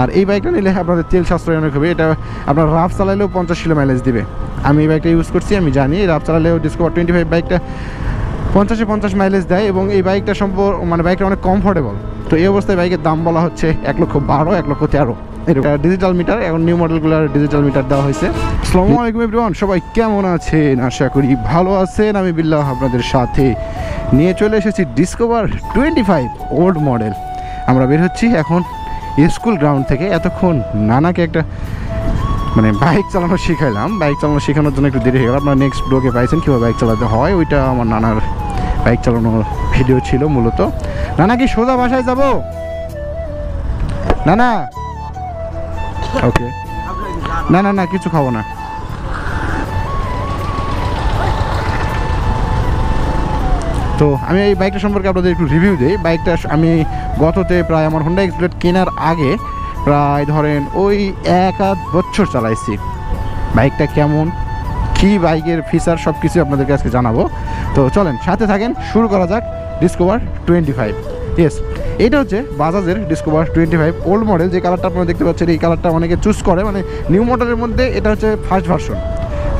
আর এই বাইকটা নিলে আপনাদের তেল সাশ্রয় অনেক হবে। এটা আপনার রাফ চালালেও 50 কিলো মাইলেজ দিবে। আমি এই বাইকটা ইউজ করছি, আমি জানি রাফ চালালেও ডিসকভার 25 বাইকটা 50 মাইলেজ দেয় এবং এই বাইকটা বাইকটা অনেক কমফোর্টেবল। তো এই অবস্থায় বাইকের দাম বলা হচ্ছে 1,12,000 1,13,000 এরকম। ডিজিটাল মিটার, এখন নিউ মডেলগুলোর ডিজিটাল মিটার দেওয়া হয়েছে। আসসালামু আলাইকুম এভরিওয়ান, সবাই কেমন আছেন? আশা করি ভালো আছেন। আমি বিল্লাহ আপনাদের সাথে নিয়ে চলে এসেছি ডিসকভার 25 ওল্ড মডেল। আমরা বের হচ্ছি এখন স্কুল গ্রাউন্ড থেকে। এতক্ষণ নানাকে একটা বাইক চালানো শিখাইলাম। বাইক চালানো শেখানোর জন্য একটু দেরি হয়ে গেল। আপনারা নেক্সট ব্লগে পাইছেন কীভাবে বাইক চালাতে হয়, ওইটা আমার নানার বাইক চালানোর ভিডিও ছিল মূলত। নানা কি সোজা বাসায় যাব? না ওকে, না কিছু খাবো না। তো আমি এই বাইকটা সম্পর্কে আপনাদের একটু রিভিউ দিই। বাইকটা আমি গততে প্রায় আমার হোন্ডা এক্সপ্লেড কেনার আগে প্রায় ধরেন ওই 1-8 বছর চালাইছি। বাইকটা কেমন, কি বাইকের ফিচার, সব কিছু আপনাদেরকে আজকে জানাবো। তো চলেন সাথে থাকেন, শুরু করা যাক ডিসকভার 25। ইয়েস, এটা হচ্ছে বাজাজের ডিসকভার 25 ওল্ড মডেল। যে কালারটা আপনারা দেখতে পাচ্ছেন, এই কালারটা অনেকে চুজ করে। নিউ মডেলের মধ্যে এটা হচ্ছে ফার্স্ট ভার্সন।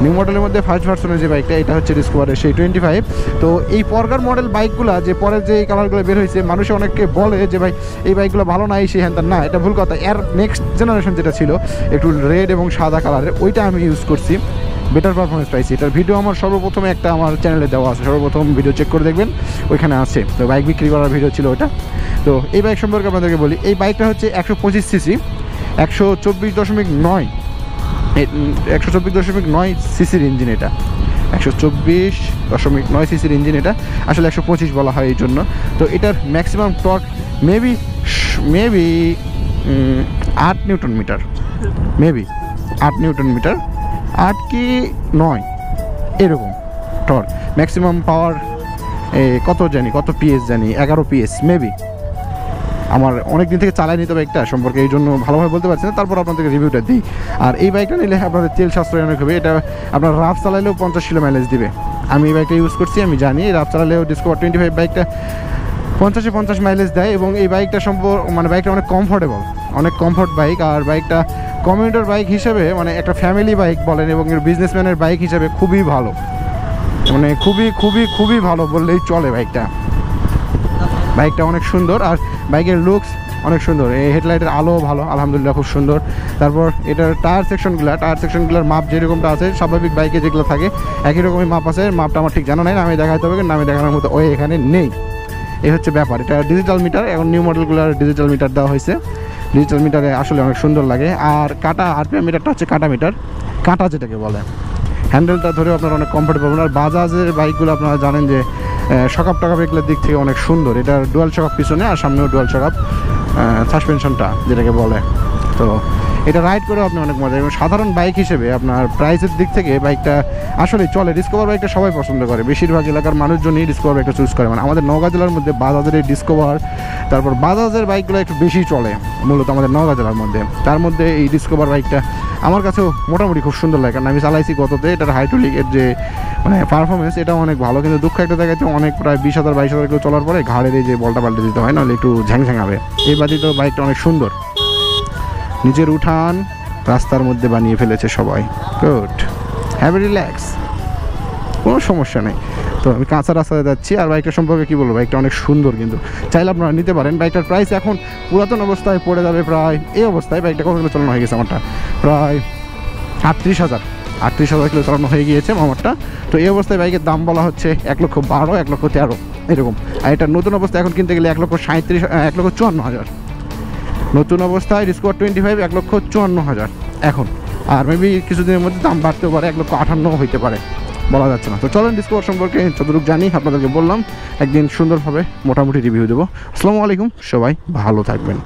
নিউ মডেলের মধ্যে ফার্স্ট ভার্সনের যে বাইকটা, এটা হচ্ছে ডিসকভারের সেই 25। তো এই পরকার মডেল বাইকগুলো যে পরে যে এই কালারগুলো বের হয়েছে, মানুষ অনেককে বলে যে ভাই এই বাইকগুলো ভালো নাই, সেই হ্যান না, এটা ভুল কথা। এর নেক্সট জেনারেশন যেটা ছিল একটু রেড এবং সাদা কালারের, ওইটা আমি ইউজ করছি, বেটার পারফরমেন্স পাইছি। এটার ভিডিও আমার সর্বপ্রথমে একটা আমার চ্যানেলে দেওয়া আছে, সর্বপ্রথম ভিডিও চেক করে দেখবেন, ওইখানে আছে। তো বাইক বিক্রি করার ভিডিও ছিল ওটা। তো এই বাইক সম্পর্কে আপনাদেরকে বলি। এই বাইকটা হচ্ছে 125 সিসি, 124.9 সিসির ইঞ্জিন। এটা 124.9 সিসির ইঞ্জিন। এটা আসলে 125 বলা হয় এই জন্য। তো এটার maximum torque maybe 8 newton metre, 8 কি 9 এরকম টর্ক। ম্যাক্সিমাম পাওয়ার কত পিএস জানি, 11 পিএস মেবি। আমার অনেক দিন থেকে চালাই নিতে বাইকটা সম্পর্কে, এই জন্য ভালোভাবে বলতে পারছি না। তারপর আপনাদেরকে রিভিউটা দিই। আর এই বাইকটা নিলে আপনাদের তেল সাশ্রয় অনেক হবে। এটা আপনার রাফ চালালেও 50 কিলো মাইলেজ দিবে। আমি এই বাইকটা ইউজ করছি, আমি জানি রাফ চালালেও ডিসকভার 25 বাইকটা 50 মাইলেজ দেয় এবং এই বাইকটা বাইকটা অনেক কমফোর্টেবল, অনেক কমফোর্ট বাইক। আর বাইকটা কমিউটার বাইক হিসেবে একটা ফ্যামিলি বাইক বলেন এবং বিজনেসম্যানের বাইক হিসেবে খুবই ভালো, খুবই ভালো বললেই চলে। বাইকটা অনেক সুন্দর আর বাইকের লুকস অনেক সুন্দর। এই হেডলাইটের আলো ভালো, আলহামদুলিল্লাহ খুব সুন্দর। তারপর এটার টায়ার সেকশনগুলোর মাপ যেরকমটা আছে স্বাভাবিক বাইকে যেগুলো থাকে একই রকমই মাপ আছে। মাপটা আমার ঠিক জানা নাই, আমি দেখাতে হবে, কিন্তু আমি দেখানোর মতো ওই এখানে নেই। এই হচ্ছে ব্যাপার। এটা ডিজিটাল মিটার, এখন নিউ মডেলগুলোর ডিজিটাল মিটার দেওয়া হয়েছে। ডিজিটাল মিটারে আসলে অনেক সুন্দর লাগে। আর কাটা আরপিএম মিটারটা হচ্ছে কাটা যেটাকে বলে। হ্যান্ডেলটা ধরে আপনারা অনেক কমফোর্টেবল। আর বাজাজের বাইকগুলো আপনারা জানেন যে শকআপ এগুলোর দিক থেকে অনেক সুন্দর। এটা ডুয়াল শকআপ পিছনে, আর সামনেও ডুয়াল শকআপ সাসপেনশনটা যেটাকে বলে। তো এটা রাইড করেও আপনি অনেক মজা। এবং সাধারণ বাইক হিসেবে আপনার প্রাইসের দিক থেকে বাইকটা আসলে চলে। ডিসকভার বাইকটা সবাই পছন্দ করে, বেশিরভাগ এলাকার মানুষজনই ডিসকভার বাইকটা চুজ করে। আমাদের নওগাঁ জেলার মধ্যে বাজাজের এই ডিসকভার, তারপর বাজাজের বাইকগুলো একটু বেশি চলে মূলত আমাদের নওগাঁ জেলার মধ্যে। তার মধ্যে এই ডিসকভার বাইকটা আমার কাছেও মোটামুটি খুব সুন্দর লাগে, কারণ আমি চালাইছি গততে। এটার হাইড্রোলিকের যে পারফরমেন্স, এটাও অনেক ভালো। কিন্তু দুঃখ একটা জায়গাতে অনেক প্রায় 20,000-22,000 কেউ চলার পরে ঘাড়ের এই যে বলটা পাল্টে দিতে হয়, নাহলে একটু ঝ্যাংঝ্যাঙাবে। এই বাদিতেও বাইকটা অনেক সুন্দর। নিজের উঠান রাস্তার মধ্যে বানিয়ে ফেলেছে সবাই, গুড, হ্যাভ এ রিল্যাক্স, কোনো সমস্যা নেই। তো আমি কাঁচা রাস্তায় যাচ্ছি। আর বাইকটা সম্পর্কে কী বলবো, বাইকটা অনেক সুন্দর, কিন্তু চাইলে আপনারা নিতে পারেন। বাইকটার প্রাইস এখন পুরাতন অবস্থায় পড়ে যাবে প্রায়, এই অবস্থায় বাইকটা কত কিলো চালানো হয়ে গেছে আমারটা, প্রায় 38,000 কিলো চালানো হয়ে গিয়েছে আমারটা। তো এই অবস্থায় বাইকের দাম বলা হচ্ছে 1,12,000 1,13,000 এরকম। আর এটা নতুন অবস্থায় এখন কিনতে গেলে 1,54,000। নতুন অবস্থায় ডিসকভার 25 1,54,000 এখন। আর মেবি কিছুদিনের মধ্যে দাম বাড়তেও পারে, 1,58,000 হইতে পারে, বলা যাচ্ছে না। তো চলেন ডিসকভার সম্পর্কে যতটুকু জানি আপনাদেরকে বললাম, একদিন সুন্দরভাবে মোটামুটি রিভিউ দেবো। আসসালামু আলাইকুম, সবাই ভালো থাকবেন।